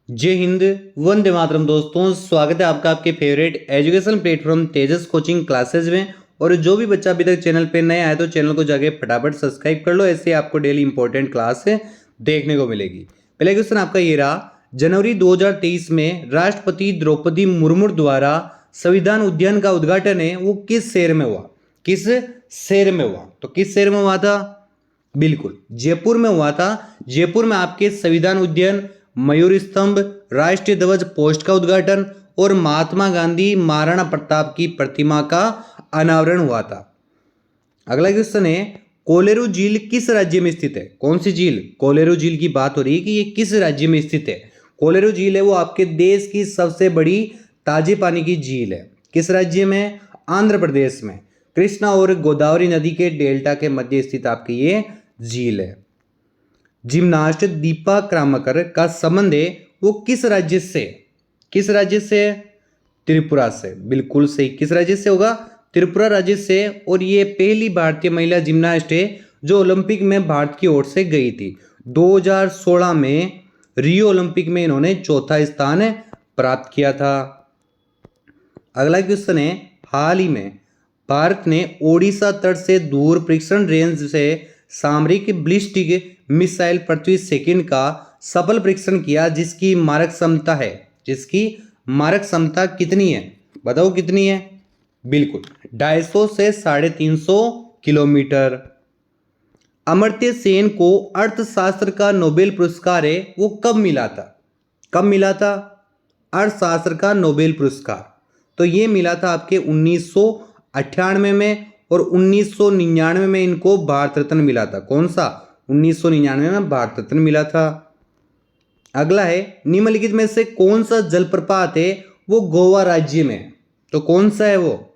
जय हिंद। वंदे मातरम। दोस्तों, स्वागत है आपका आपके फेवरेट एजुकेशन प्लेटफॉर्म तेजस कोचिंग क्लासेज में। और जो भी बच्चा अभी तक चैनल पे नया आया तो चैनल को जाके फटाफट सब्सक्राइब कर लो, ऐसे आपको डेली इंपॉर्टेंट क्लास देखने को मिलेगी। पहला क्वेश्चन आपका ये रहा, जनवरी 2023 में राष्ट्रपति द्रौपदी मुर्मू द्वारा संविधान उद्यान का उद्घाटन है वो किस शहर में हुआ? किस शहर में हुआ? तो किस शहर में हुआ था? बिल्कुल जयपुर में हुआ था। जयपुर में आपके संविधान उद्यान, मयूर स्तंभ, राष्ट्रीय ध्वज पोस्ट का उद्घाटन और महात्मा गांधी महाराणा प्रताप की प्रतिमा का अनावरण हुआ था। अगला क्वेश्चन है, कोलेरू झील किस राज्य में स्थित है? कौन सी झील? कोलेरू झील की बात हो रही है कि ये किस राज्य में स्थित है। कोलेरू झील है वो आपके देश की सबसे बड़ी ताजे पानी की झील है। किस राज्य में? आंध्र प्रदेश में। कृष्णा और गोदावरी नदी के डेल्टा के मध्य स्थित आपकी ये झील है। जिम्नास्ट दीपा क्रामकर का संबंध है वो किस राज्य से? किस राज्य से? त्रिपुरा से। बिल्कुल सही। किस राज्य से होगा? त्रिपुरा राज्य से। और ये पहली भारतीय महिला जिम्नास्ट है जो ओलंपिक में भारत की ओर से गई थी। 2016 में रियो ओलंपिक में इन्होंने चौथा स्थान प्राप्त किया था। अगला क्वेश्चन है, हाल ही में भारत ने ओडिशा तट से दूर परीक्षण रेंज से सामरिक बैलिस्टिक मिसाइल पृथ्वी सेकंड का सफल परीक्षण किया जिसकी मारक क्षमता है। जिसकी मारक क्षमता कितनी है? बताओ कितनी है? बिल्कुल 250 से 350 किलोमीटर। अमर्त्य सेन को अर्थशास्त्र का नोबेल पुरस्कार है वो कब मिला था? कब मिला था अर्थशास्त्र का नोबेल पुरस्कार? तो ये मिला था आपके 1998 में और 1999 में इनको भारत रत्न मिला था। कौन सा? 1999 में भारत रत्न मिला था। अगला है, निम्नलिखित में से कौन सा जलप्रपात है वो गोवा राज्य में? तो कौन सा है वो?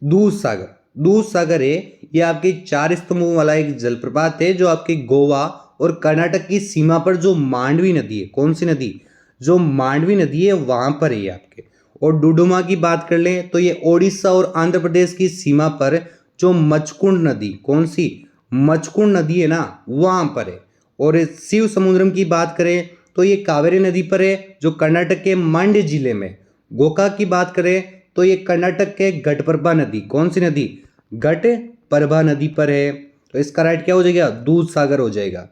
दूध सागर। दूध सागर है ये आपके 4 स्तंभों वाला एक जलप्रपात है जो आपके गोवा और कर्नाटक की सीमा पर जो मांडवी नदी है। कौन सी नदी? जो मांडवी नदी है वहां पर है आपके। और डुडुमा की बात कर लें तो ये ओडिशा और आंध्र प्रदेश की सीमा पर जो मचकुंड नदी, कौन सी? मचकुंड नदी है ना, वहां पर है। और शिव समुद्रम की बात करें तो ये कावेरी नदी पर है जो कर्नाटक के मांड्य जिले में। गोका की बात करें तो ये कर्नाटक के घटप्रभा नदी, कौन सी नदी? घटप्रभा नदी पर है। तो इसका राइट क्या हो जाएगा? दूध सागर हो जाएगा।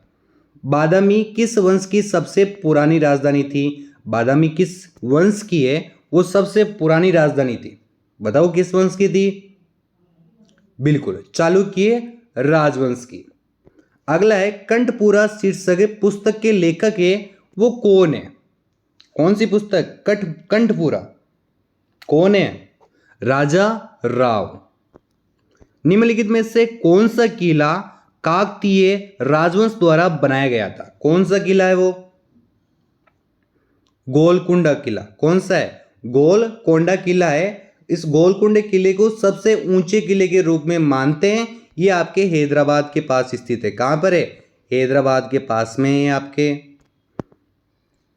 बादामी किस वंश की सबसे पुरानी राजधानी थी? बादामी किस वंश की है वो सबसे पुरानी राजधानी थी? बताओ किस वंश की थी? बिल्कुल चालुक्य राजवंश की। अगला है, कंठपुरा शीर्षक पुस्तक के लेखक है वो कौन है? कौन सी पुस्तक? कंठपुरा। कौन है? राजा राव। निम्नलिखित में से कौन सा किला काकतीय राजवंश द्वारा बनाया गया था? कौन सा किला है वो? गोलकुंडा किला। कौन सा है? गोलकोंडा किला है। इस गोलकुंडा किले को सबसे ऊंचे किले के रूप में मानते हैं। ये आपके हैदराबाद के पास स्थित है। कहां पर है? हैदराबाद के पास में है आपके।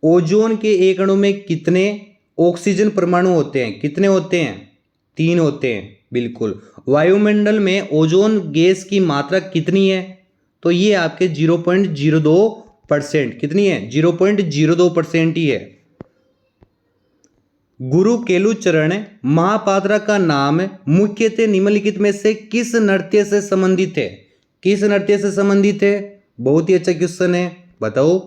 ओजोन के एक अणु में कितने ऑक्सीजन परमाणु होते हैं? कितने होते हैं? 3 होते हैं। बिल्कुल। वायुमंडल में ओजोन गैस की मात्रा कितनी है? तो ये आपके 0.02%। कितनी है? 0.02% ही है। गुरु केलुचरण महापात्रा का नाम मुख्यतः निम्नलिखित में से किस नृत्य से संबंधित है? किस नृत्य से संबंधित है? बहुत ही अच्छा क्वेश्चन है, बताओ।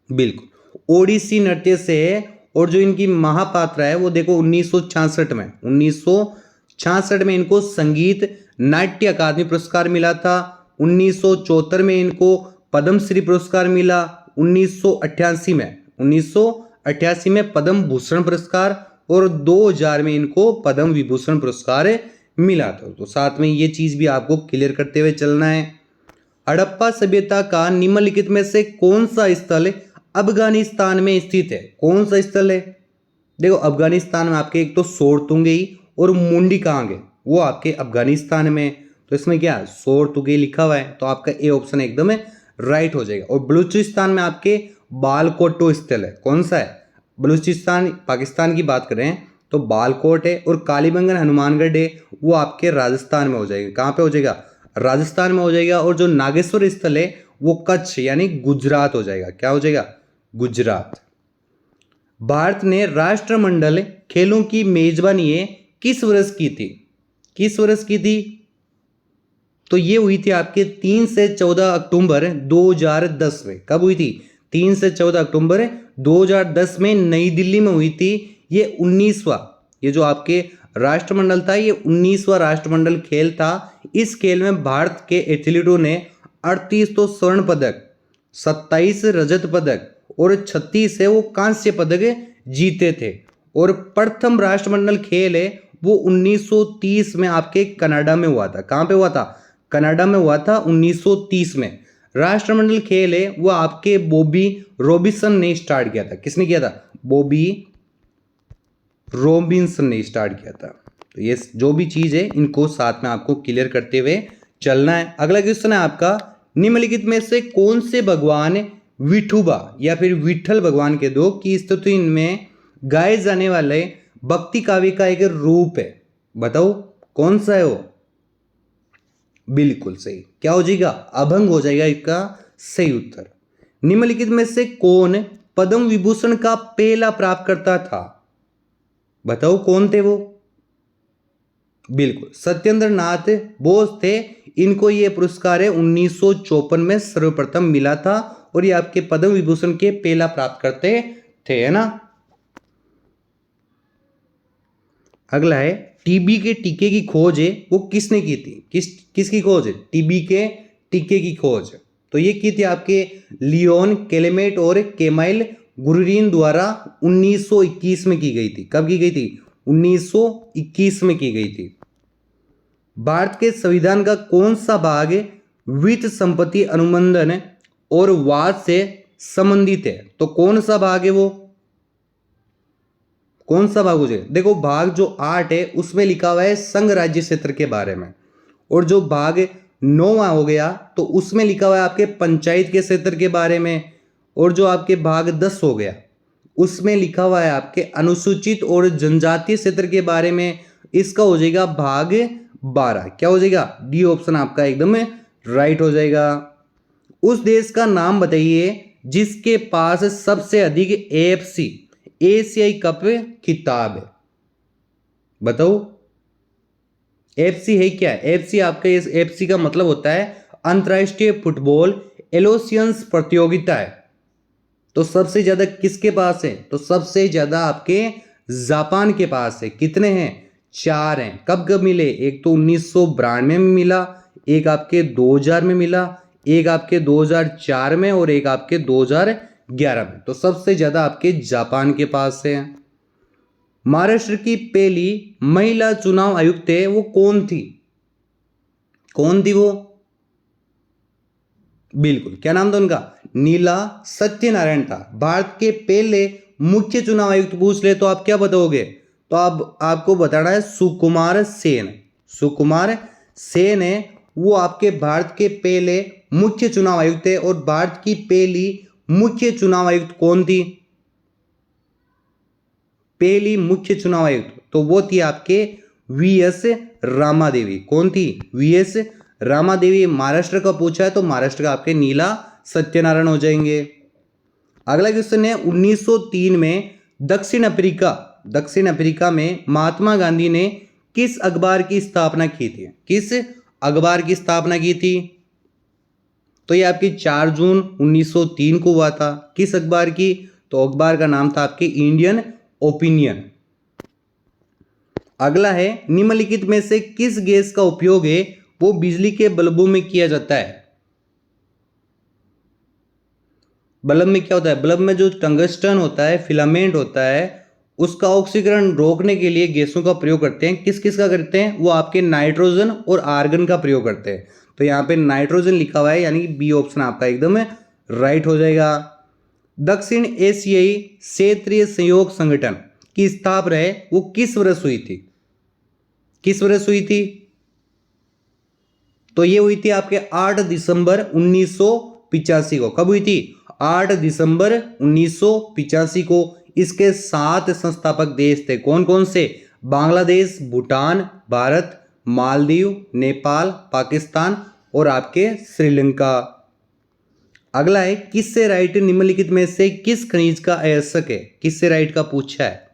बिल्कुल ओडिसी नृत्य से है। और जो इनकी महापात्रा है वो देखो 1966 में इनको संगीत नाट्य अकादमी पुरस्कार मिला था। 1974 में इनको पद्मश्री पुरस्कार मिला। 1988 में पद्म भूषण पुरस्कार और 2000 में इनको पद्म विभूषण पुरस्कार मिला था। तो साथ में ये चीज भी आपको क्लियर करते हुए चलना है। हड़प्पा सभ्यता का निम्नलिखित में से कौन सा स्थल अफगानिस्तान में स्थित है? कौन सा स्थल है? देखो अफगानिस्तान में आपके एक तो सोरतुंगई और मुंडी कहाँ गए? वो आपके अफगानिस्तान में। तो इसमें क्या सोरतुंगई लिखा हुआ है, तो आपका ए ऑप्शन एकदम राइट हो जाएगा। और बलूचिस्तान में आपके बालकोटो स्थल है। कौन सा है? बलूचिस्तान पाकिस्तान की बात करें तो बालकोट है। और कालीबंगन हनुमानगढ़ है वो आपके राजस्थान में हो जाएगा। कहाँ पे हो जाएगा? राजस्थान में हो जाएगा। और जो नागेश्वर स्थल है वो कच्छ यानी गुजरात हो जाएगा। क्या हो जाएगा? गुजरात। भारत ने राष्ट्रमंडल खेलों की मेजबानी किस वर्ष की थी? किस वर्ष की थी? तो ये हुई थी आपके 3 से 14 अक्टूबर 2010 में। कब हुई थी? 3 से 14 अक्टूबर 2010 में नई दिल्ली में हुई थी। ये 19वां, ये जो आपके राष्ट्रमंडल था, ये 19वां राष्ट्रमंडल खेल था। इस खेल में भारत के एथलीटों ने 38 तो स्वर्ण पदक, 27 रजत पदक और 36 है वो कांस्य पदक जीते थे। और प्रथम राष्ट्रमंडल खेल है वो 1930 में आपके कनाडा में हुआ था। कहां पे हुआ था? कनाडा में हुआ था 1930 में। राष्ट्रमंडल खेल है वो आपके बॉबी रॉबिन्सन ने स्टार्ट किया था। किसने किया था? बॉबी रॉबिन्सन ने स्टार्ट किया था। तो ये जो भी चीज है इनको साथ में आपको क्लियर करते हुए चलना है। अगला क्वेश्चन है आपका, निम्नलिखित में से कौन से भगवान विठुबा या फिर विठल भगवान के दो की स्तुति में गाए जाने वाले भक्ति काव्य का एक रूप है? बताओ कौन सा है वो? बिल्कुल सही। क्या हो जाएगा? अभंग हो जाएगा इसका सही उत्तर। निम्नलिखित में से कौन पद्म विभूषण का पहला प्राप्तकर्ता था? बताओ कौन थे वो? बिल्कुल सत्येंद्र नाथ बोस थे। इनको ये पुरस्कार है 1954 में सर्वप्रथम मिला था और ये आपके पद्म विभूषण के पहला प्राप्तकर्ता थे, है ना। अगला है, टीबी के टीके की खोज है वो किसने की थी? किसकी खोज है? टीबी के टीके की खोज। तो ये की थी आपके लियोन केलेमेट और केमाइल गुररीन द्वारा 1921 में की गई थी। कब की गई थी? 1921 में की गई थी। भारत के संविधान का कौन सा भाग वित्त संपत्ति अनुबंधन और वाद से संबंधित है? तो कौन सा भाग है वो? कौन सा भाग हो जाए? देखो भाग जो 8 है उसमें लिखा हुआ है संघ राज्य क्षेत्र के बारे में, और जो भाग 9वां हो गया तो उसमें लिखा हुआ है आपके पंचायत के क्षेत्र के बारे में, और जो आपके भाग 10 हो गया उसमें लिखा हुआ है आपके अनुसूचित और जनजातीय क्षेत्र के बारे में। इसका हो जाएगा भाग 12। क्या हो जाएगा? डी ऑप्शन आपका एकदम राइट हो जाएगा। उस देश का नाम बताइए जिसके पास सबसे अधिक AFC एशियाई कप खिताब है। बताओ एफसी है क्या? एफसी आपका, इस एफसी का मतलब होता है अंतरराष्ट्रीय फुटबॉल एसोसिएशन प्रतियोगिता है। तो सबसे ज्यादा किसके पास है? तो सबसे ज्यादा आपके जापान के पास है। कितने हैं? 4 हैं। कब कब मिले? एक तो 1992 में मिला, एक आपके 2000 में मिला, एक आपके 2004 में और एक आपके 2011 में। तो सबसे ज्यादा आपके जापान के पास है। महाराष्ट्र की पहली महिला चुनाव आयुक्त है वो कौन थी? कौन थी वो? बिल्कुल, क्या नाम था उनका? नीला सत्यनारायण था। भारत के पहले मुख्य चुनाव आयुक्त पूछ ले तो आप क्या बताओगे? तो आपको बताना है सुकुमार सेन। सुकुमार सेन है वो आपके भारत के पहले मुख्य चुनाव आयुक्त है। और भारत की पहली मुख्य चुनाव आयुक्त कौन थी? पहली मुख्य चुनाव आयुक्त तो वो थी आपके VS रामादेवी। कौन थी? VS रामादेवी। महाराष्ट्र का पूछा है तो महाराष्ट्र का आपके नीला सत्यनारायण हो जाएंगे। अगला क्वेश्चन है, 1903 में दक्षिण अफ्रीका में महात्मा गांधी ने किस अखबार की स्थापना की थी? किस अखबार की स्थापना की थी? तो ये आपकी 4 जून 1903 को हुआ था। किस अखबार की? तो अखबार का नाम था आपके इंडियन ओपिनियन। अगला है, निम्नलिखित में से किस गैस का उपयोग है वो बिजली के बल्बों में किया जाता है? बल्ब में क्या होता है? बल्ब में जो टंगस्टन होता है, फिलामेंट होता है, उसका ऑक्सीकरण रोकने के लिए गैसों का प्रयोग करते हैं। किस किस का करते हैं? वो आपके नाइट्रोजन और आर्गन का प्रयोग करते हैं। तो यहां पे नाइट्रोजन लिखा हुआ है, यानी कि बी ऑप्शन आपका एकदम राइट हो जाएगा। दक्षिण एशियाई क्षेत्रीय सहयोग संगठन की स्थापना है वो किस वर्ष हुई थी? किस वर्ष हुई थी? तो ये हुई थी आपके 8 दिसंबर 1985 को। कब हुई थी? 8 दिसंबर 1985 को। इसके 7 संस्थापक देश थे। कौन कौन से? बांग्लादेश, भूटान, भारत, मालदीव, नेपाल, पाकिस्तान और आपके श्रीलंका। अगला है किससे राइट निम्नलिखित में से किस खनिज का अयस्क है, किससे राइट का पूछा है।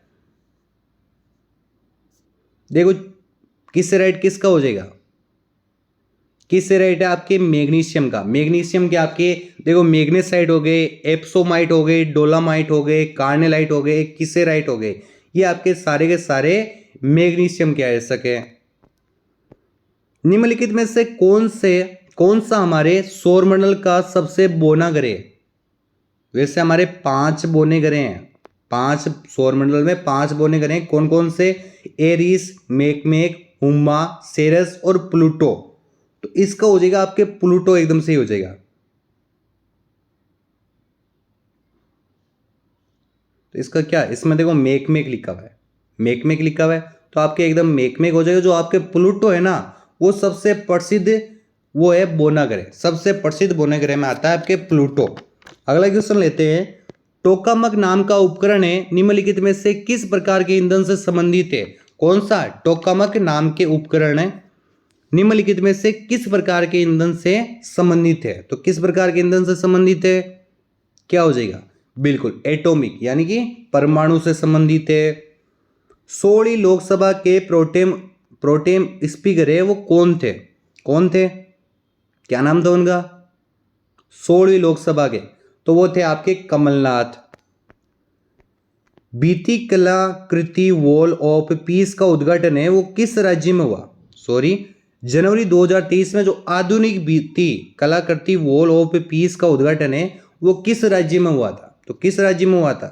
देखो किससे राइट किसका हो जाएगा, किससे राइट है आपके मैग्नीशियम का। मैग्नीशियम के आपके देखो मैग्नेसाइट हो गए, एप्सोमाइट हो गए, डोलामाइट हो गए, कार्नेलाइट हो गए, किससे राइट हो गए, ये आपके सारे के सारे मैग्नीशियम के अयस्क है। निम्नलिखित में से कौन सा हमारे सौरमंडल का सबसे बौना ग्रह है। वैसे हमारे 5 बौने ग्रह हैं, 5 सौरमंडल में 5 बौने ग्रह हैं। कौन कौन से, एरिस, मेकमेक, हुम्मा, सेरस और प्लूटो। तो इसका हो जाएगा आपके प्लूटो, एकदम सही हो जाएगा। तो इसका क्या, इसमें देखो मेकमेक लिखा हुआ है, मेकमेक लिखा हुआ है तो आपके एकदम मेकमेक हो जाएगा। जो आपके प्लूटो है ना वो सबसे प्रसिद्ध वो है बौना ग्रह, सबसे प्रसिद्ध बौने ग्रह में आता है आपके प्लूटो। अगला क्वेश्चन लेते हैं, टोकामक नाम का उपकरण है निम्नलिखित में से किस प्रकार के ईंधन से संबंधित है। कौन सा, टोकामक नाम के उपकरण है निम्नलिखित में से किस प्रकार के ईंधन से संबंधित है। तो किस प्रकार के ईंधन से संबंधित है, क्या हो जाएगा, बिल्कुल एटॉमिक यानी कि परमाणु से संबंधित है। 16वीं लोकसभा के प्रोटेम स्पीकर है वो कौन थे, कौन थे, क्या नाम था उनका 16वीं लोकसभा के, तो वो थे आपके कमलनाथ। बीती कलाकृति वॉल ऑफ पीस का उद्घाटन है वो किस राज्य में हुआ, जनवरी 2023 में जो आधुनिक बीती कलाकृति वॉल ऑफ पीस का उद्घाटन है वो किस राज्य में हुआ था। तो किस राज्य में हुआ था,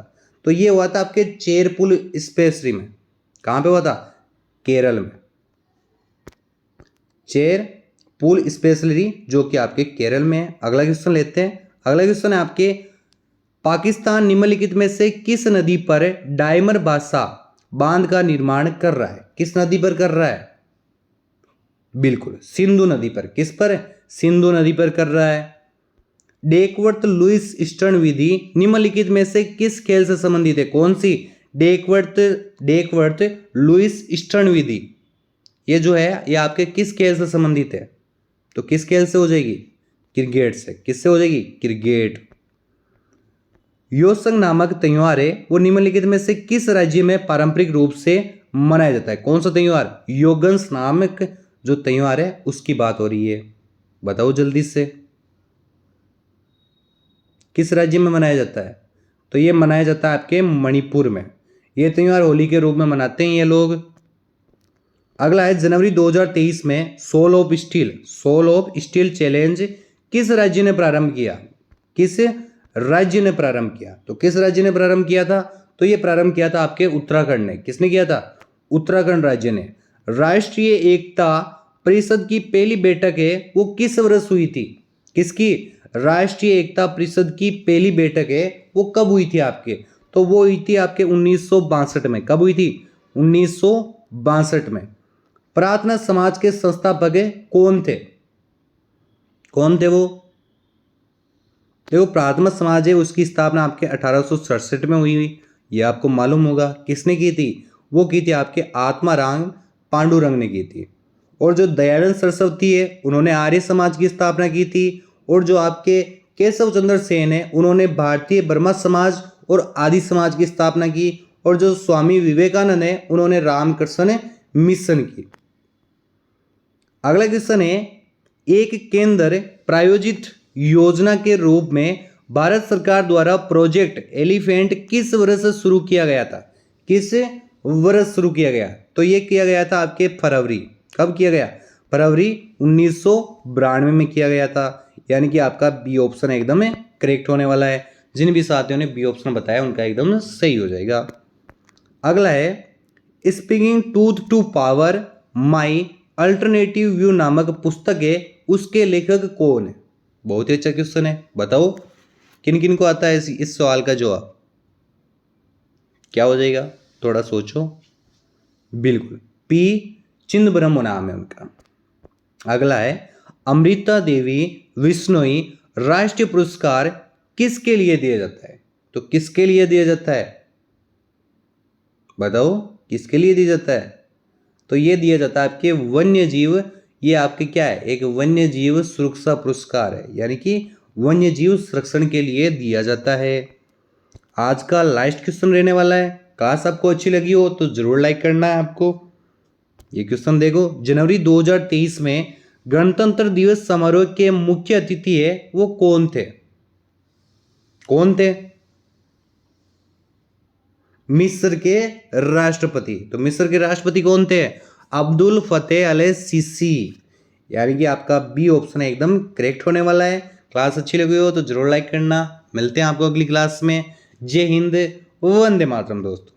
तो ये हुआ था आपके चेरपुल स्पेसरी में। कहां पे हुआ था, केरल में, चेरपुल स्पेसरी जो कि आपके केरल में है। अगला क्वेश्चन लेते हैं, अगला क्वेश्चन है आपके पाकिस्तान निम्नलिखित में से किस नदी पर डायमर बासा बांध का निर्माण कर रहा है, किस नदी पर कर रहा है, बिल्कुल सिंधु नदी पर। किस पर, सिंधु नदी पर कर रहा है। डेकवर्थ लुईस स्टर्न विधि निम्नलिखित में से किस खेल से संबंधित है, कौन सी, डेकवर्थ लुईस स्टर्न विधि ये जो है ये आपके किस खेल से संबंधित है। तो किस खेल से हो जाएगी, क्रिकेट से। किससे हो जाएगी, क्रिकेट। योसंग नामक त्योहार है वो निम्नलिखित में से किस राज्य में पारंपरिक रूप से मनाया जाता है। कौन सा त्योहार, योगंस नामक जो त्योहार है उसकी बात हो रही है, बताओ जल्दी से किस राज्य में मनाया जाता है। तो ये मनाया जाता है आपके मणिपुर में। ये त्योहार होली के रूप में मनाते हैं ये लोग। अगला है जनवरी 2023 में सोल ऑफ स्टील चैलेंज किस राज्य ने प्रारंभ किया, किस राज्य ने प्रारंभ किया। तो किस राज्य ने प्रारंभ किया था, तो ये प्रारंभ किया था आपके उत्तराखंड ने। किसने किया था, उत्तराखंड राज्य ने। राष्ट्रीय एकता परिषद की पहली बैठक है वो किस वर्ष हुई थी, किसकी, राष्ट्रीय एकता परिषद की पहली बैठक है वो कब हुई थी आपके, तो वो हुई थी आपके 1962 में। कब हुई थी, 1962 में। प्रार्थना समाज के संस्थापक कौन थे, कौन थे वो, देखो प्रार्थना समाज है उसकी स्थापना आपके 1867 में हुई ये आपको मालूम होगा। किसने की थी, वो की थी आपके आत्माराम पांडुरंग ने की थी। और जो दयानंद सरस्वती है उन्होंने आर्य समाज की स्थापना की थी। और जो आपके केशव चंद्र सेन है उन्होंने भारतीय ब्रह्म समाज और आदि समाज की स्थापना की। और जो स्वामी विवेकानंद है उन्होंने रामकृष्ण मिशन की। अगला क्वेश्चन है, एक केंद्र प्रायोजित योजना के रूप में भारत सरकार द्वारा प्रोजेक्ट एलिफेंट किस वर्ष शुरू किया गया था, किस वर्ष शुरू किया गया, तो ये किया गया था आपके फरवरी, कब किया गया, फरवरी 1992 में किया गया था। यानी कि आपका बी ऑप्शन एकदम करेक्ट होने वाला है। जिन भी साथियों ने बी ऑप्शन बताया उनका एकदम सही हो जाएगा। अगला है स्पीकिंग टूथ to power my alternative view नामक पुस्तक है उसके लेखक कौन है। बहुत ही अच्छा क्वेश्चन है, बताओ किन किन को आता है इस सवाल का जवाब, क्या हो जाएगा, थोड़ा सोचो। बिल्कुल पी चिदंबरम नाम है उनका। अगला है अमृता देवी विश्नोई राष्ट्रीय पुरस्कार किसके लिए दिया जाता है, तो किसके लिए दिया जाता है, बताओ किसके लिए दिया जाता है। तो ये दिया जाता है आपके वन्य जीव, ये आपके क्या है, एक वन्य जीव सुरक्षा पुरस्कार है। यानी कि वन्य जीव संरक्षण के लिए दिया जाता है। आज का लास्ट क्वेश्चन रहने वाला है, काश आपको अच्छी लगी हो तो जरूर लाइक करना है आपको। ये क्वेश्चन देखो, जनवरी 2023 में गणतंत्र दिवस समारोह के मुख्य अतिथि है वो कौन थे? कौन थे? मिस्र के राष्ट्रपति। तो मिस्र के राष्ट्रपति कौन थे? अब्दुल फतेह अल सीसी। यानी कि आपका बी ऑप्शन एकदम करेक्ट होने वाला है। क्लास अच्छी लगी हो तो जरूर लाइक करना। मिलते हैं आपको अगली क्लास में। जय हिंद, वंदे मातरम दोस्तों।